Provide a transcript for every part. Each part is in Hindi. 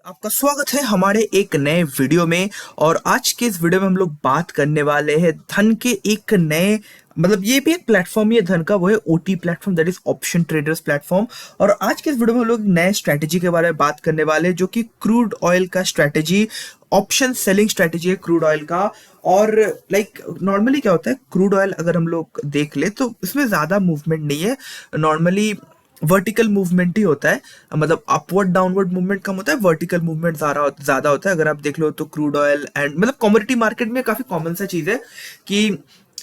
आपका स्वागत है हमारे एक नए वीडियो में। और आज के इस वीडियो में हम लोग बात करने वाले हैं धन के एक नए, मतलब ये भी एक प्लेटफॉर्म ही है धन का, वो है OT platform, that is option traders platform. और आज के इस वीडियो में हम लोग नए स्ट्रेटेजी के बारे में बात करने वाले हैं जो कि क्रूड ऑयल का स्ट्रेटेजी, ऑप्शन सेलिंग स्ट्रेटेजी है क्रूड ऑयल का। और नॉर्मली क्या होता है, क्रूड ऑयल अगर हम लोग देख ले तो इसमें ज़्यादा मूवमेंट नहीं है। नॉर्मली वर्टिकल मूवमेंट ही होता है, मतलब अपवर्ड डाउनवर्ड मूवमेंट कम होता है, वर्टिकल मूवमेंट ज़्यादा होता है। अगर आप देख लो तो क्रूड ऑयल एंड मतलब कमोडिटी मार्केट में काफ़ी कॉमन सा चीज़ है कि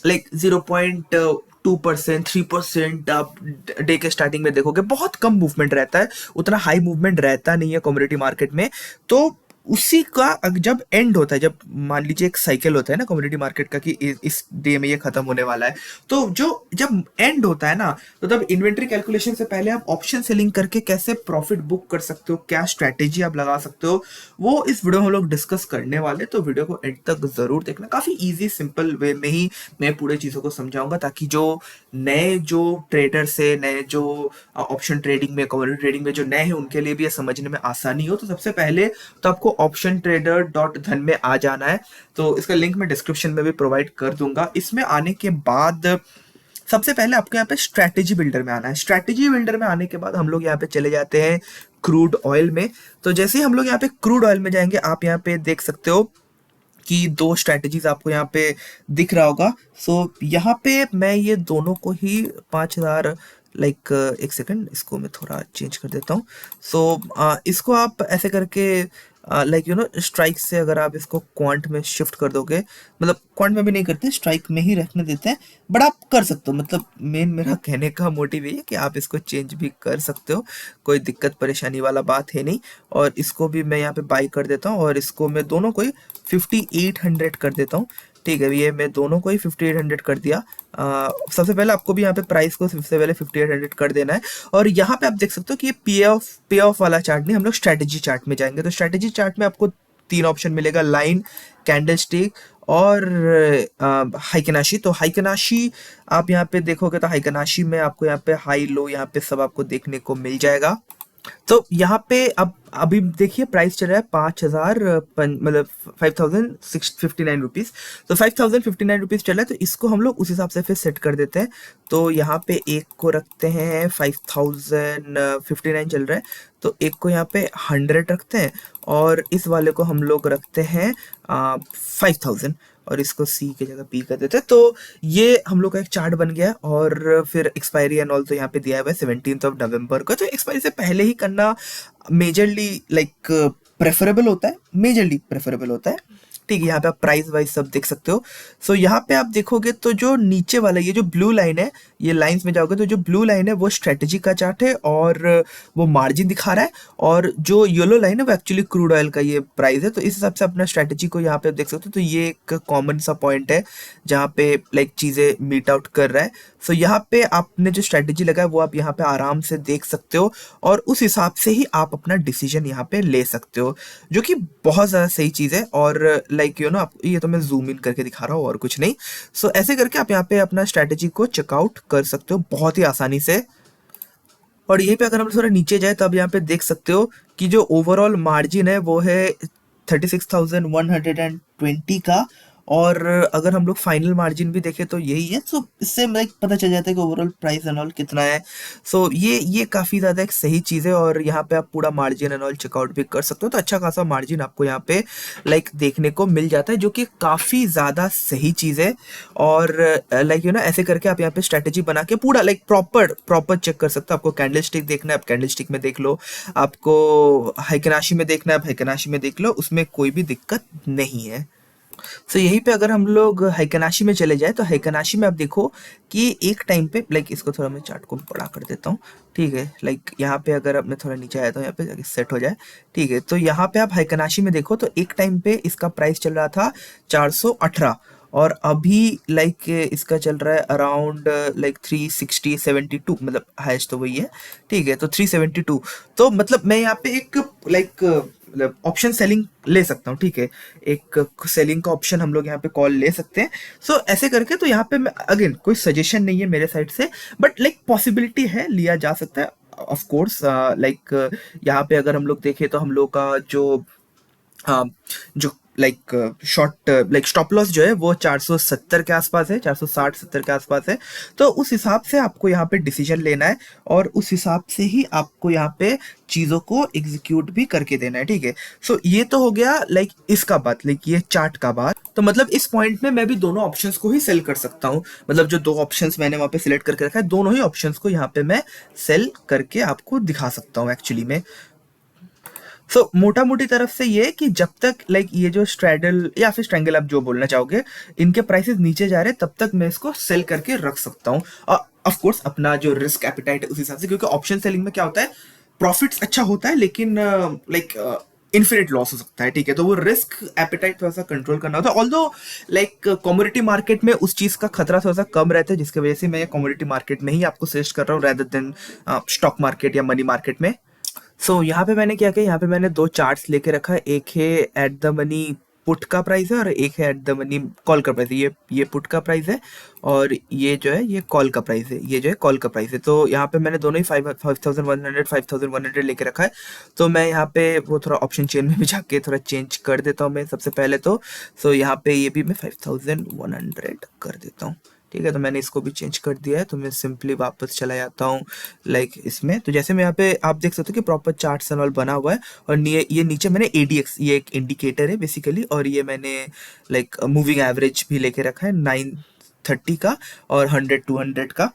0.2%, 3% आप डे के स्टार्टिंग में देखोगे, बहुत कम मूवमेंट रहता है, उतना हाई मूवमेंट रहता नहीं है कमोडिटी मार्केट में। तो उसी का जब एंड होता है, जब मान लीजिए एक साइकिल होता है ना कमोडिटी मार्केट का कि इस डे में ये खत्म होने वाला है, तो जो जब एंड होता है ना, तो तब इन्वेंट्री कैलकुलेशन से पहले आप ऑप्शन सेलिंग करके कैसे प्रॉफिट बुक कर सकते हो, क्या स्ट्रैटेजी आप लगा सकते हो, वो इस वीडियो में हम लोग डिस्कस करने वाले। तो वीडियो को एंड तक जरूर देखना, काफी इजी सिंपल वे में ही मैं पूरे चीजों को समझाऊंगा, ताकि जो ट्रेडर्स है, नए जो ऑप्शन ट्रेडिंग में, कमोडिटी ट्रेडिंग में जो नए हैं, उनके लिए भी ये समझने में आसानी हो। तो सबसे पहले तो आपको ऑप्शन ट्रेडर डॉट धन में आ जाना है। तो इसका लिंक मैं डिस्क्रिप्शन में भी प्रोवाइड कर दूंगा। इसमें आने के बाद सबसे पहले आपको यहाँ पे स्ट्रैटेजी बिल्डर में आना है। स्ट्रैटेजी बिल्डर में आने के बाद हम लोग यहाँ पे चले जाते हैं क्रूड ऑयल में। तो जैसे ही हम लोग यहाँ पे क्रूड ऑयल में जाएंगे, आप यहाँ पे देख सकते हो कि दो स्ट्रैटेजीज आपको यहाँ पे दिख रहा होगा। सो यहाँ पे मैं ये दोनों को ही 5,000, एक सेकंड, इसको मैं थोड़ा चेंज कर देता हूँ। इसको आप ऐसे करके स्ट्राइक से अगर आप इसको क्वांट में शिफ्ट कर दोगे, मतलब क्वांट में भी नहीं करते, स्ट्राइक में ही रखने देते हैं, बट आप कर सकते हो। मतलब मेन मेरा कहने का मोटिव ये है कि आप इसको चेंज भी कर सकते हो, कोई दिक्कत परेशानी वाला बात है नहीं। और इसको भी मैं यहाँ पे बाई कर देता हूँ, और इसको मैं दोनों को ही 5800 कर देता हूँ। ठीक है, ये मैं दोनों को ही 5800 कर दिया। सबसे पहले आपको भी यहाँ पे प्राइस को सबसे पहले 5800 कर देना है। और यहाँ पे आप देख सकते हो कि ये पे ऑफ वाला चार्ट नहीं, हम लोग स्ट्रैटेजी चार्ट में जाएंगे। तो स्ट्रैटेजी चार्ट में आपको तीन ऑप्शन मिलेगा, लाइन, कैंडल स्टिक और हाइकेनाशी। तो हाइकेनाशी आप यहाँ पे देखोगे तो हाइकेनाशी में आपको यहाँ पे हाई लो यहाँ पे सब आपको देखने को मिल जाएगा। तो यहाँ पे अब अभी देखिए प्राइस चल रहा है 5,000, मतलब 5,659 रुपीज़। तो 5,059 रुपीज़ चल रहा है, तो इसको हम लोग उस हिसाब से फिर सेट कर देते हैं। तो यहाँ पे एक को रखते हैं 5,059 चल रहा है, तो एक को यहाँ पे 100 रखते हैं, और इस वाले को हम लोग रखते हैं 5,000, और इसको सी की जगह पी कर देते हैं। तो ये हम लोग का एक चार्ट बन गया है। और फिर एक्सपायरी एंड ऑल तो यहाँ पे दिया हुआ है 17 नवंबर को। तो एक्सपायरी से पहले ही करना मेजरली प्रेफरेबल होता है, मेजरली प्रेफरेबल होता है। ठीक है, यहाँ पे आप प्राइस वाइज सब देख सकते हो। यहाँ पे आप देखोगे तो जो नीचे वाला ये जो ब्लू लाइन है, ये लाइंस में जाओगे तो जो ब्लू लाइन है वो स्ट्रेटेजी का चार्ट है, और वो मार्जिन दिखा रहा है। और जो येलो लाइन है वो एक्चुअली क्रूड ऑयल का ये प्राइस है। तो इस हिसाब से अपना स्ट्रेटेजी को यहाँ पे देख सकते हो। तो ये एक कॉमन सा पॉइंट है जहाँ पे चीज़ें मीट आउट कर रहा है। यहाँ पे आपने जो स्ट्रेटेजी लगाया वो आप यहाँ पे आराम से देख सकते हो, और उस हिसाब से ही आप अपना डिसीजन यहाँ पे ले सकते हो, जो कि बहुत ज़्यादा सही चीज़ है। और आप ये तो मैं जूम इन करके दिखा रहा हूँ और कुछ नहीं। ऐसे करके आप यहाँ पे अपना स्ट्रेटेजी को चेकआउट कर सकते हो बहुत ही आसानी से। और यहीं पे अगर हम थोड़ा नीचे जाए तो आप यहाँ पे देख सकते हो कि जो ओवरऑल मार्जिन है वो है 36,120 का। और अगर हम लोग फाइनल मार्जिन भी देखें तो यही है। इससे पता चल जाता है कि ओवरऑल प्राइस एंड ऑल कितना है। ये काफ़ी ज़्यादा एक सही चीज़ है। और यहाँ पे आप पूरा मार्जिन एंड ऑल चेकआउट भी कर सकते हो। तो अच्छा खासा मार्जिन आपको यहाँ पे देखने को मिल जाता है, जो कि काफ़ी ज़्यादा सही चीज़ है। और ऐसे करके आप यहाँ पे स्ट्रेटेजी बना के पूरा प्रॉपर चेक कर सकते हो। आपको कैंडल स्टिक देखना है, आप कैंडल स्टिक में देख लो, आपको हाइकेनाशी में देखना है, आप हाइकेनाशी में देख लो, उसमें कोई भी दिक्कत नहीं है। यहीं पे अगर हम लोग हाइकेनाशी में चले जाए तो हाइकेनाशी में आप देखो कि एक टाइम पे इसको थोड़ा मैं चार्ट को बड़ा कर देता हूँ। ठीक है, यहाँ पे अगर अब मैं थोड़ा नीचे आया तो यहाँ पे जाके सेट हो जाए। ठीक है, तो यहाँ पे आप हाइकेनाशी में देखो तो एक टाइम पे इसका प्राइस चल रहा था 418, और अभी इसका चल रहा है अराउंड 360-72, मतलब हाईएस्ट तो वही है। ठीक है, तो 372। तो मतलब मैं यहाँ पे एक मतलब ऑप्शन सेलिंग ले सकता हूँ। ठीक है, एक सेलिंग का ऑप्शन हम लोग यहाँ पे कॉल ले सकते हैं। ऐसे करके तो यहाँ पे मैं अगेन कोई सजेशन नहीं है मेरे साइड से, बट पॉसिबिलिटी है, लिया जा सकता है। ऑफ कोर्स लाइक यहाँ पे अगर हम लोग देखें तो हम लोग का हाँ, जो like short like stop loss जो है वो 470 के आसपास है, 460-70 के आसपास है। तो उस हिसाब से आपको यहाँ पे डिसीजन लेना है और उस हिसाब से ही आपको यहाँ पे चीज़ों को एग्जीक्यूट भी करके देना है, ठीक है। सो ये तो हो गया लाइक इसका बात, लाइक ये चार्ट का बात। तो मतलब इस पॉइंट में मैं भी दोनों ऑप्शंस को ही सेल कर सकता हूँ, मतलब जो दो ऑप्शंस मैंने वहाँ पे सिलेक्ट करके रखा है, दोनों ही ऑप्शंस को यहाँ पे मैं सेल करके आपको दिखा सकता हूँ एक्चुअली में। सो मोटा मोटी तरफ से ये कि जब तक लाइक ये जो स्ट्रैडल या फिर स्ट्रैंगल आप जो बोलना चाहोगे, इनके प्राइसेस नीचे जा रहे हैं, तब तक मैं इसको सेल करके रख सकता हूँ। और ऑफ कोर्स अपना जो रिस्क एपिटाइट है उस हिसाब से, क्योंकि ऑप्शन सेलिंग में क्या होता है, प्रॉफिट्स अच्छा होता है लेकिन लाइक इन्फिनिट लॉस हो सकता है, ठीक है। तो वो रिस्क एपिटाइट थोड़ा सा कंट्रोल करना होता है। ऑल्दो लाइक कमोडिटी मार्केट में उस चीज का खतरा थोड़ा सा कम रहता है, जिसकी वजह से मैं कमोडिटी मार्केट में ही आपको सजेस्ट कर रहा हूँ रेदर देन स्टॉक मार्केट या मनी मार्केट में। यहाँ पे मैंने क्या किया, यहाँ पे मैंने दो चार्ट्स लेके रखा है, एक है एट द मनी पुट का प्राइस है और एक है एट द मनी कॉल का प्राइस है। ये पुट का प्राइस है और ये जो है ये कॉल का प्राइस है, ये जो है कॉल का प्राइस है। तो यहाँ पे मैंने दोनों ही 5100 लेके रखा है। तो मैं यहाँ पे वो थोड़ा ऑप्शन चेन में भी जाके थोड़ा चेंज कर देता हूँ मैं सबसे पहले तो। यहाँ पे ये भी मैं 5100 कर देता हूँ, ठीक है। तो मैंने इसको भी चेंज कर दिया है। तो मैं सिंपली वापस चला जाता हूँ लाइक इसमें। तो जैसे मैं यहाँ पे आप देख सकते हो कि प्रॉपर चार्ट एंड ऑल बना हुआ है और ये नीचे मैंने ADX, ये एक इंडिकेटर है बेसिकली, और ये मैंने लाइक मूविंग एवरेज भी लेके रखा है 930 का और 100-200 का।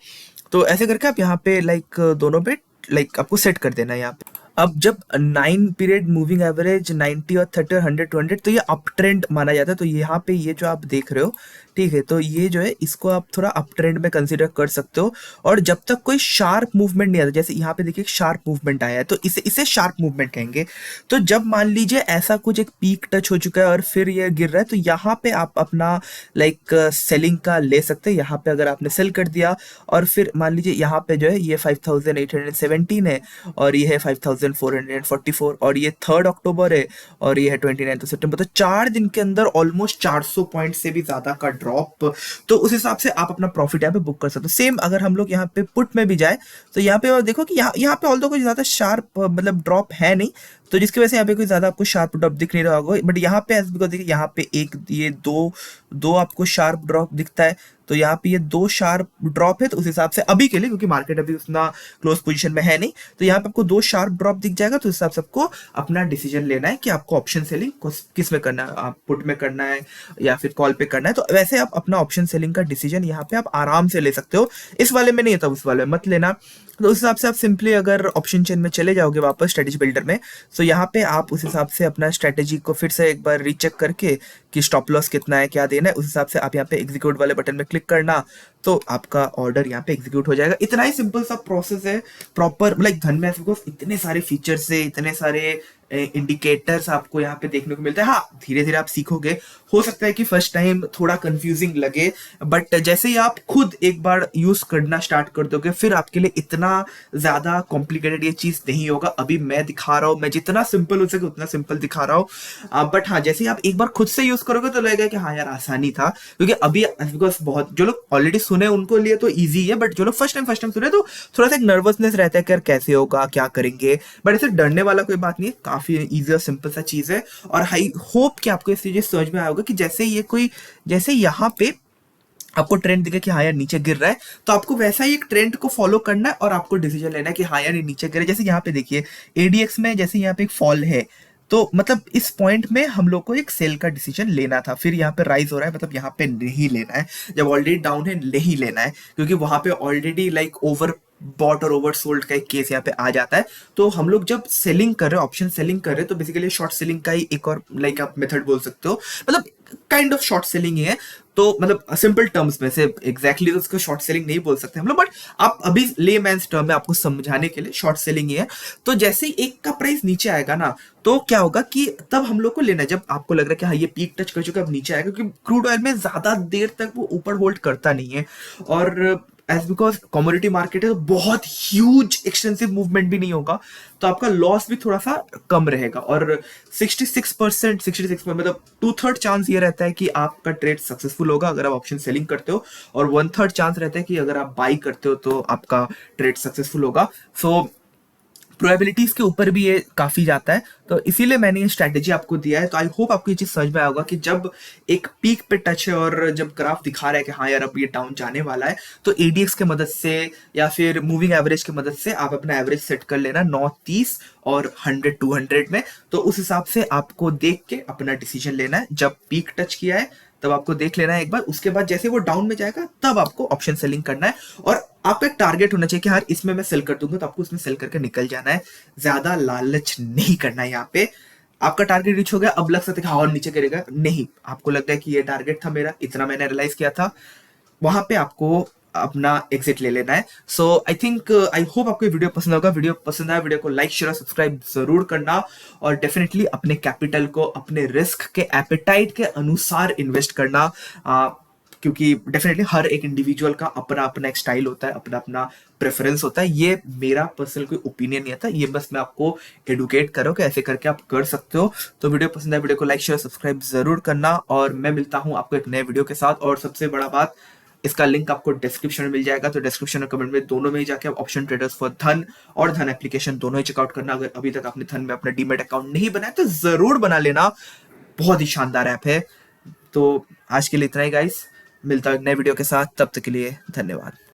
तो ऐसे करके आप यहाँ पे लाइक दोनों पे लाइक आपको सेट कर देना है यहाँ पे। अब जब 9 पीरियड मूविंग एवरेज 90 और 30 और 100-200, तो ये अप ट्रेंड माना जाता है। तो यहाँ पे ये जो आप देख रहे हो, ठीक है, तो ये जो है इसको आप थोड़ा अप ट्रेंड में कंसीडर कर सकते हो। और जब तक कोई शार्प मूवमेंट नहीं आता, जैसे यहाँ पे देखिए शार्प मूवमेंट आया है, तो इसे शार्प मूवमेंट कहेंगे। तो जब मान लीजिए ऐसा कुछ एक पीक टच हो चुका है और फिर ये गिर रहा है, तो यहाँ पे आप अपना लाइक सेलिंग का ले सकते हैं। यहाँ पे अगर आपने सेल कर दिया और फिर मान लीजिए यहाँ पे जो है ये 5817 है और ये है 5444 और ये 3 अक्टूबर है और ये है 29 सितंबर। तो 4 दिन के अंदर ऑलमोस्ट 400 पॉइंट से भी ज्यादा का ड्रॉप। तो उस हिसाब से आप अपना प्रॉफिट यहाँ पे बुक कर सकते हो। सेम अगर हम लोग यहाँ पे पुट में भी जाए तो यहाँ पे देखो कि यहाँ पे ऑल्दो कोई ज्यादा शार्प मतलब ड्रॉप है नहीं, तो जिसकी वजह से यहाँ पे कोई ज्यादा आपको शार्प ड्रॉप दिख नहीं रहा होगा। बट यहाँ पे देखिए यहाँ पे एक ये दो आपको शार्प ड्रॉप दिखता है। तो यहाँ पे ये 2 शार्प ड्रॉप है। तो उस हिसाब से अभी के लिए, क्योंकि मार्केट अभी उतना क्लोज पोजीशन में है नहीं, तो यहाँ पे आपको 2 शार्प ड्रॉप दिख जाएगा। तो इस हिसाब से आपको अपना डिसीजन लेना है कि आपको ऑप्शन सेलिंग किस में करना है, आप पुट में करना है या फिर कॉल पे करना है। तो वैसे आप अपना ऑप्शन सेलिंग का डिसीजन यहाँ पे आप आराम से ले सकते हो। इस वाले में नहीं है, तब उस वाले में मत लेना। तो उस हिसाब से आप सिंपली अगर ऑप्शन चेन में चले जाओगे वापस स्ट्रेटेजी बिल्डर में, तो यहाँ पे आप उस हिसाब से अपना स्ट्रेटेजी को फिर से एक बार रीचेक करके कि स्टॉप लॉस कितना है, क्या देना है, उस हिसाब से आप यहाँ पे एग्जीक्यूट वाले बटन में क्लिक करना, तो आपका ऑर्डर यहाँ पे एग्जीक्यूट हो जाएगा। इतना ही सिंपल सा प्रोसेस है प्रॉपर। लाइक धन में इतने सारे फीचर्स है, इतने सारे इंडिकेटर्स आपको यहाँ पे देखने को मिलता है। हाँ, धीरे धीरे आप सीखोगे। हो सकता है कि फर्स्ट टाइम थोड़ा कंफ्यूजिंग लगे, बट जैसे ही आप खुद एक बार यूज करना स्टार्ट कर दोगे, फिर आपके लिए इतना ज्यादा कॉम्प्लिकेटेड ये चीज नहीं होगा। अभी मैं दिखा रहा हूँ, मैं जितना सिंपल हो सके उतना सिंपल दिखा रहा हूँ, बट हाँ, जैसे ही आप एक बार खुद से यूज करोगे तो लगेगा कि हाँ यार आसानी था। क्योंकि अभी बिकॉज बहुत जो लोग ऑलरेडी सुने उनको लिए तो ईजी है, बट जो लोग फर्स्ट टाइम सुने तो थोड़ा सा एक नर्वसनेस रहता है कि यार कैसे होगा, क्या करेंगे। बट ऐसे डरने वाला कोई बात नहीं है, काफी इजी और सिंपल सा चीज है। और आई होप कि आपको इस चीज समझ में आया होगा कि जैसे यहाँ पे आपको ट्रेंड दिखे कि हाँ यार नीचे गिर रहा है, तो आपको वैसा ही एक ट्रेंड को फॉलो करना है और आपको डिसीजन लेना है कि हाँ यार ये नीचे गिर रहा है। जैसे यहाँ पे देखिए ADX में जैसे यहाँ पे एक फॉल है, तो मतलब इस पॉइंट में हम लोग को एक सेल का डिसीजन लेना था। फिर यहाँ पे राइज हो रहा है, मतलब यहाँ पे नहीं लेना है। जब ऑलरेडी डाउन है नहीं लेना है, क्योंकि वहां पे ऑलरेडी लाइक ओवर बॉट और ओवर सोल्ड का एक केस यहाँ पे आ जाता है। तो हम लोग जब सेलिंग कर रहे हैं, ऑप्शन सेलिंग कर रहे हैं, तो बेसिकली शॉर्ट सेलिंग का ही एक और लाइक आप मेथड बोल सकते हो, मतलब काइंड ऑफ शॉर्ट सेलिंग ही है। तो मतलब सिंपल टर्म्स में से एग्जैक्टली तो उसको शॉर्ट सेलिंग नहीं बोल सकते हम लोग, बट आप अभी लेमैन्स टर्म में आपको समझाने के लिए शॉर्ट सेलिंग ही है। तो जैसे ही एक का प्राइस नीचे आएगा ना, तो क्या होगा कि तब हम लोग को लेना है जब आपको लग रहा है कि हाँ ये पीक टच कर चुका है, अब नीचे आएगा। क्योंकि क्रूड ऑयल में ज्यादा देर तक वो ऊपर होल्ड करता नहीं है, और एज बिकॉज कमोडिटी मार्केट है तो बहुत ह्यूज एक्सटेंसिव मूवमेंट भी नहीं होगा, तो आपका लॉस भी थोड़ा सा कम रहेगा। और 66% मतलब 2/3 चांस ये रहता है कि आपका ट्रेड सक्सेसफुल होगा अगर आप ऑप्शन सेलिंग करते हो, और 1/3 चांस रहता है कि अगर आप बाई करते हो तो आपका ट्रेड सक्सेसफुल होगा। सो प्रोबेबिलिटीज के ऊपर भी ये काफी जाता है। तो इसीलिए मैंने ये स्ट्रेटेजी आपको दिया है। तो आई होप आपको ये चीज समझ में आया होगा कि जब एक पीक पे टच है और जब ग्राफ दिखा रहा है कि हाँ यार अब ये डाउन जाने वाला है, तो एडीएक्स के मदद से या फिर मूविंग एवरेज की मदद से आप अपना एवरेज सेट कर लेना 9-30 और 100-200 में। तो उस हिसाब से आपको देख के अपना डिसीजन लेना है। जब पीक टच किया है तब आपको देख लेना है एक बार, उसके बाद जैसे वो डाउन में जाएगा तब आपको ऑप्शन सेलिंग करना है। और आपका एक टारगेट होना चाहिए कि हाँ इसमें मैं सेल कर दूंगा, तो आपको उसमें सेल करके निकल जाना है। ज्यादा लालच नहीं करना है यहाँ पे। आपका टारगेट रीच हो गया, अब लग सकता है कि हाँ और नीचे गिरेगा, नहीं, आपको लगता है कि ये टारगेट था मेरा, इतना मैंने एनालाइज किया था, वहां पे आपको अपना एग्जिट ले लेना है। सो आई थिंक आई होप आपको वीडियो पसंद होगा। वीडियो पसंद आया, वीडियो को लाइक शेयर सब्सक्राइब जरूर करना, और डेफिनेटली अपने कैपिटल को अपने रिस्क के एपेटाइट के अनुसार इन्वेस्ट करना। क्योंकि डेफिनेटली हर एक इंडिविजुअल का अपना अपना एक स्टाइल होता है, अपना अपना प्रेफरेंस होता है। ये मेरा पर्सनल कोई ओपिनियन नहीं था, ये बस मैं आपको एडुकेट कर रहा हूँ कि ऐसे करके आप कर सकते हो। तो वीडियो पसंद है, वीडियो को लाइक शेयर सब्सक्राइब जरूर करना, और मैं मिलता हूँ आपको एक नए वीडियो के साथ। और सबसे बड़ा बात, इसका लिंक आपको डिस्क्रिप्शन में मिल जाएगा, तो डिस्क्रिप्शन और कमेंट में दोनों में ही जाके आप ऑप्शन ट्रेडर्स फॉर धन और धन एप्लीकेशन दोनों ही चेकआउट करना। अगर अभी तक आपने धन में अपना डीमेट अकाउंट नहीं बनाया तो जरूर बना लेना, बहुत ही शानदार ऐप है। तो आज के लिए इतना ही गाइस, मिलता हूं एक नए वीडियो के साथ, तब तक के लिए धन्यवाद।